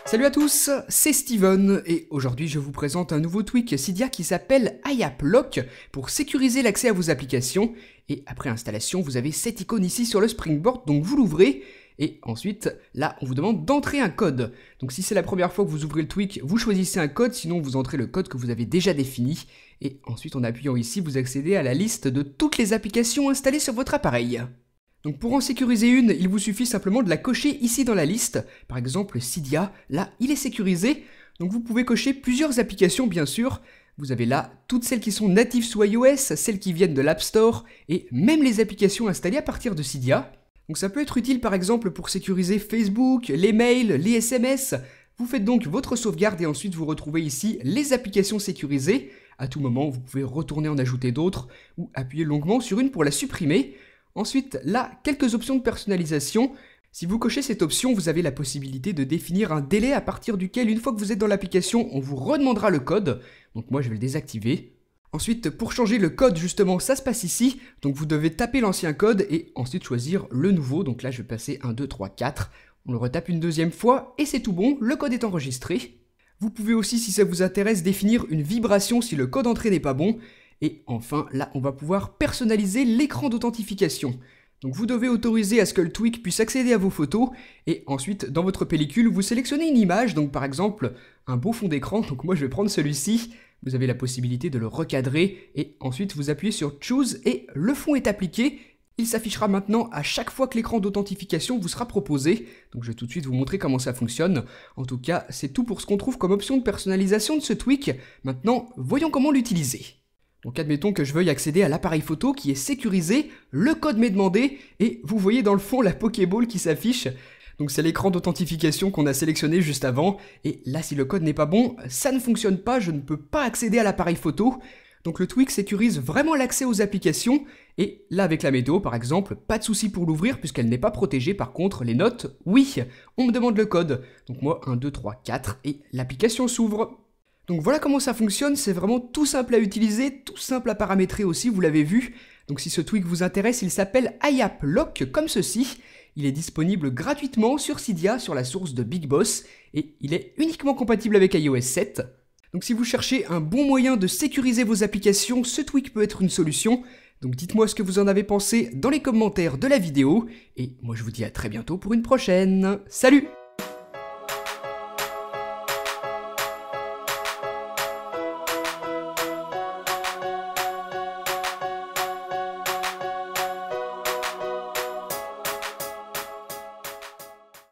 Salut à tous, c'est Steven et aujourd'hui je vous présente un nouveau tweak Cydia qui s'appelle iAppLock pour sécuriser l'accès à vos applications. Et après installation, vous avez cette icône ici sur le Springboard, donc vous l'ouvrez et ensuite là on vous demande d'entrer un code. Donc si c'est la première fois que vous ouvrez le tweak, vous choisissez un code, sinon vous entrez le code que vous avez déjà défini. Et ensuite en appuyant ici, vous accédez à la liste de toutes les applications installées sur votre appareil. Donc pour en sécuriser une, il vous suffit simplement de la cocher ici dans la liste. Par exemple Cydia, là il est sécurisé, donc vous pouvez cocher plusieurs applications bien sûr. Vous avez là toutes celles qui sont natives sous iOS, celles qui viennent de l'App Store, et même les applications installées à partir de Cydia. Donc ça peut être utile par exemple pour sécuriser Facebook, les mails, les SMS. Vous faites donc votre sauvegarde et ensuite vous retrouvez ici les applications sécurisées. À tout moment, vous pouvez retourner en ajouter d'autres ou appuyer longuement sur une pour la supprimer. Ensuite, là, quelques options de personnalisation. Si vous cochez cette option, vous avez la possibilité de définir un délai à partir duquel, une fois que vous êtes dans l'application, on vous redemandera le code. Donc moi, je vais le désactiver. Ensuite, pour changer le code, justement, ça se passe ici. Donc vous devez taper l'ancien code et ensuite choisir le nouveau. Donc là, je vais passer 1, 2, 3, 4. On le retape une deuxième fois et c'est tout bon, le code est enregistré. Vous pouvez aussi, si ça vous intéresse, définir une vibration si le code entré n'est pas bon. Et enfin, là, on va pouvoir personnaliser l'écran d'authentification. Donc vous devez autoriser à ce que le tweak puisse accéder à vos photos, et ensuite, dans votre pellicule, vous sélectionnez une image, donc par exemple, un beau fond d'écran, donc moi je vais prendre celui-ci. Vous avez la possibilité de le recadrer, et ensuite vous appuyez sur Choose, et le fond est appliqué. Il s'affichera maintenant à chaque fois que l'écran d'authentification vous sera proposé. Donc je vais tout de suite vous montrer comment ça fonctionne. En tout cas, c'est tout pour ce qu'on trouve comme option de personnalisation de ce tweak. Maintenant, voyons comment l'utiliser. Donc admettons que je veuille accéder à l'appareil photo qui est sécurisé, le code m'est demandé, et vous voyez dans le fond la Pokéball qui s'affiche. Donc c'est l'écran d'authentification qu'on a sélectionné juste avant, et là si le code n'est pas bon, ça ne fonctionne pas, je ne peux pas accéder à l'appareil photo. Donc le tweak sécurise vraiment l'accès aux applications, et là avec la météo par exemple, pas de souci pour l'ouvrir puisqu'elle n'est pas protégée. Par contre les notes, oui, on me demande le code. Donc moi 1, 2, 3, 4, et l'application s'ouvre. Donc voilà comment ça fonctionne, c'est vraiment tout simple à utiliser, tout simple à paramétrer aussi, vous l'avez vu. Donc si ce tweak vous intéresse, il s'appelle iAppLock comme ceci. Il est disponible gratuitement sur Cydia, sur la source de Big Boss, et il est uniquement compatible avec iOS 7. Donc si vous cherchez un bon moyen de sécuriser vos applications, ce tweak peut être une solution. Donc dites-moi ce que vous en avez pensé dans les commentaires de la vidéo, et moi je vous dis à très bientôt pour une prochaine. Salut!